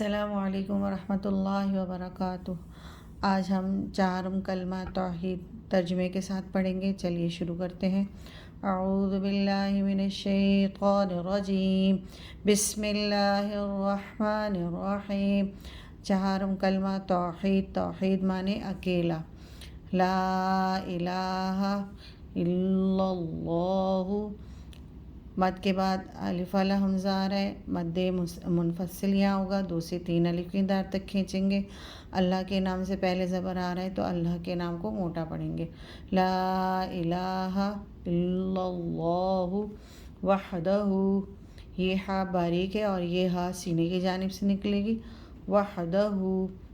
السلام علیکم ورحمۃ اللہ وبرکاتہ۔ آج ہم چہارم کلمہ توحید ترجمے کے ساتھ پڑھیں گے۔ چلیے شروع کرتے ہیں۔ اعوذ باللہ من الشیطان الرجیم، بسم اللہ الرحمن الرحیم۔ چہارم کلمہ توحید، توحید معنی اکیلا، لا الہ الا اللہ۔ مد کے بعد الف والا حمزہ آ رہا ہے، مد منفصل یہاں ہوگا، 2 سے 3 الف کی دار تک کھینچیں گے۔ اللہ کے نام سے پہلے زبر آ رہا ہے تو اللہ کے نام کو موٹا پڑھیں گے، لا الہ الا اللہ وحدہ۔ یہ ہا باریک ہے اور یہ ہا سینے کی جانب سے نکلے گی، وحدہ،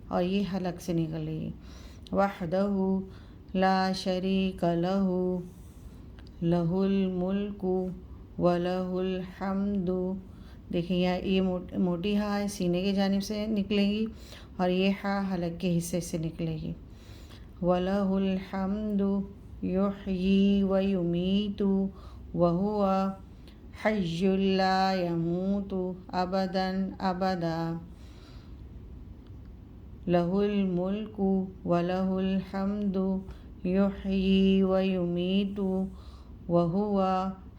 اور یہ حلق سے نکلے گی، وحدہ لا شریک لہ، لہ الملک وَلَهُ الْحَمْدُ۔ دیکھیں یہ موٹی ہا ہے، سینے کی جانب سے نکلے گی، اور یہ ہا حلق کے حصے سے نکلے گی، وَلَهُ الْحَمْدُ يُحْيِي وَيُمِيتُ وَهُوَ حَيٌّ لَا يَمُوتُ أَبَدًا أَبَدًا، لَهُ الْمُلْكُ وَلَهُ الْحَمْدُ يُحْيِي وَيُمِيتُ وَهُوَ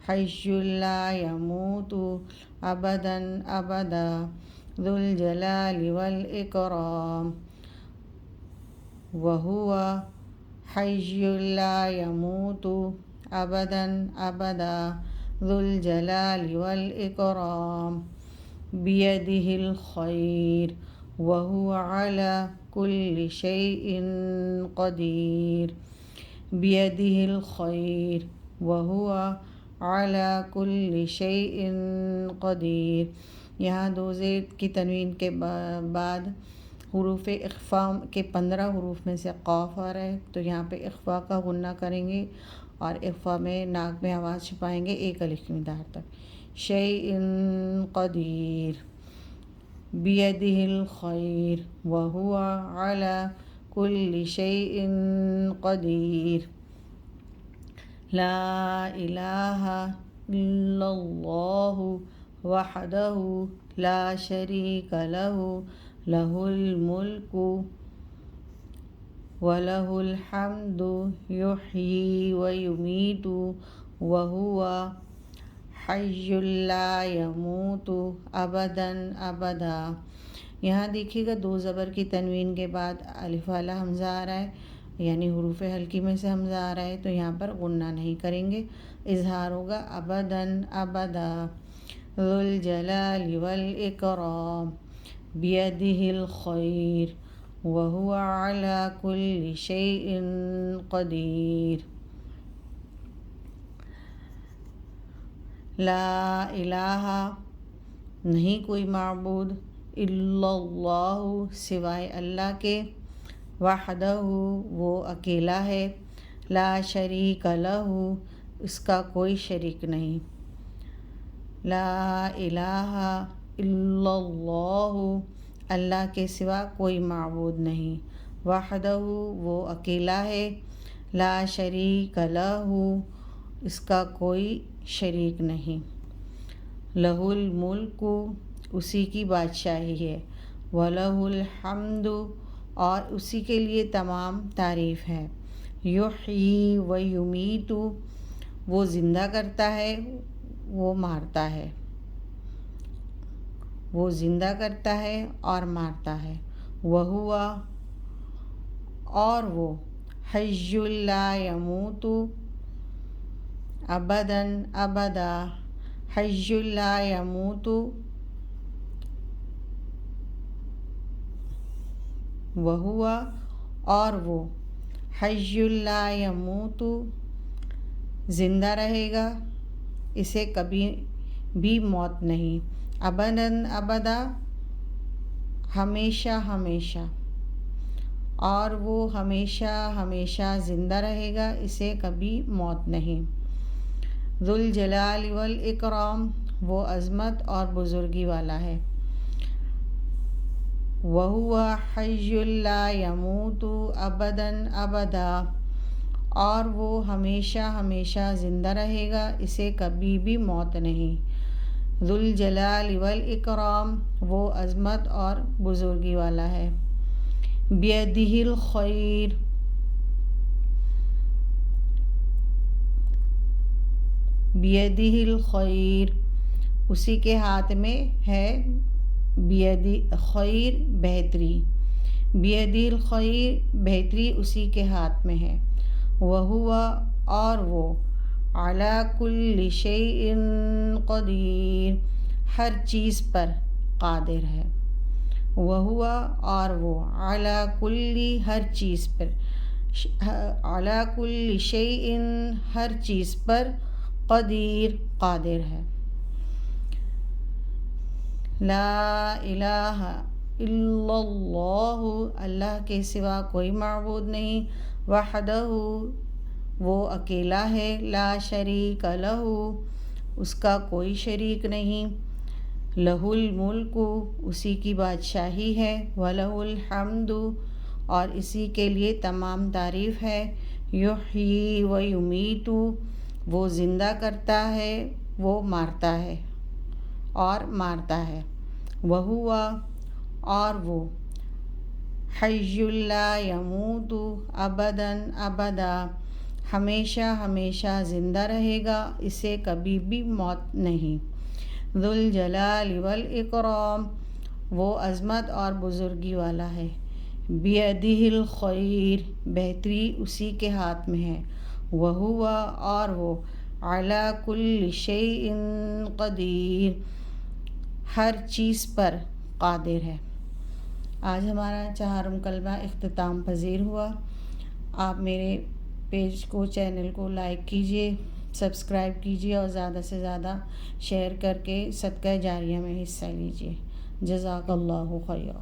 حَيٌّ لَا يَمُوتُ أَبَدًا أَبَدًا، ذُو الْجَلَالِ وَالْإِكْرَامِ، وَهُوَ حَيٌّ لَا يَمُوتُ أَبَدًا أَبَدًا، ذُو الْجَلَالِ وَالْإِكْرَامِ، بِيَدِهِ الْخَيْرُ وَهُوَ عَلَى كُلِّ شَيْءٍ قَدِيرٌ، بِيَدِهِ الْخَيْرُ وَهُوَ عَلَى كُلِّ شَيْءٍ قَدِيرٌ۔ یہاں 2 زیر کی تنوین کے بعد حروف اخفا کے 15 حروف میں سے قاف آ رہا ہے، تو یہاں پہ اخفا کا غنہ کریں گے اور اخفا میں ناک میں آواز چھپائیں گے 1 الف کی مقدار تک، شیء قدیر، بیدہ الخیر وہو علی کل شیء قدیر، لا الہ الا اللہ وحدہ لا شریک لہ، لہ الملک وَلَهُ الْحَمْدُ يُحْيِي وَيُمِيتُ وَهُوَ حَيٌّ لَا يَمُوتُ أَبَدًا أَبَدًا۔ یہاں دیکھیے گا 2 زبر کی تنوین کے بعد الف والا حمزہ آ رہا ہے، یعنی حروف حلقی میں سے حمزہ آ رہا ہے، تو یہاں پر غنہ نہیں کریں گے، اظہار ہوگا ابداً ابدا، ذو الجلال والاکرام، بیدہ الخیر وہو علی کل شیء قدیر، لا الہ نہیں کوئی معبود، الا اللہ سوائے اللہ کے، وحدہ وہ اکیلا ہے، لا شریک لہ اس کا کوئی شریک نہیں، لا الہ الا اللہ اللہ کے سوا کوئی معبود نہیں، وحدہ وہ اکیلا ہے، لا شریک لہ اس کا کوئی شریک نہیں، لہ الملک اسی کی بادشاہی ہے، وَلَهُ الْحَمْدُ اور اسی کے لیے تمام تعریف ہے، یحیی ویمیت وہ زندہ کرتا ہے، وہ مارتا ہے، وہ زندہ کرتا ہے اور مارتا ہے، وہو اور وہ حی لا یموت ابدا ابدا، حی لا یموت وہو اور وہ حی لا یموت زندہ رہے گا، اسے کبھی بھی موت نہیں، ابداً ابدا ہمیشہ ہمیشہ، اور وہ ہمیشہ ہمیشہ زندہ رہے گا، اسے کبھی موت نہیں، ذو الجلال والاکرام وہ عظمت اور بزرگی والا ہے، وَهُوَ حَيٌّ لَا يَمُوتُ أَبَدًا أَبَدًا اور وہ ہمیشہ ہمیشہ زندہ رہے گا، اسے کبھی بھی موت نہیں، ذو الجلال والاکرام، وہ عظمت اور بزرگی والا ہے۔ بیدہ الخیر، بیدہ الخیر، اسی کے ہاتھ میں ہے بیدہ خیر، بہتری، بیدہ الخیر، بہتری اسی کے ہاتھ میں ہے۔ وہو، اور وہ، علی کل شیء قدیر، ہر چیز پر قادر ہے۔ وہو، اور وہ، علی کل، ہر چیز پر، علی کل شیء، ہر چیز پر، قدیر، قادر ہے۔ لا الہ الا اللہ، اللہ کے سوا کوئی معبود نہیں، وحدہ، وہ اکیلا ہے، لا شریک لہ، اس کا کوئی شریک نہیں، لہ الملک، اسی کی بادشاہی ہے، وَلَهُ الحمد، اور اسی کے لیے تمام تعریف ہے، یحیی و یمیت، وہ زندہ کرتا ہے، وہ مارتا ہے اور مارتا ہے، وہو، اور وہ، حی لا یموت ابدا ابدا، ہمیشہ ہمیشہ زندہ رہے گا، اسے کبھی بھی موت نہیں، ذو الجلال والاکرام، وہ عظمت اور بزرگی والا ہے، بیدہ الخیر، بہتری اسی کے ہاتھ میں ہے، وہو، اور وہ، علی کل شیء قدیر، ہر چیز پر قادر ہے۔ آج ہمارا چہارم کلمہ اختتام پذیر ہوا۔ آپ میرے پیج کو، چینل کو لائک کیجیے، سبسکرائب کیجیے اور زیادہ سے زیادہ شیئر کر کے صدقہ جاریہ میں حصہ لیجیے۔ جزاک اللہ خیرا۔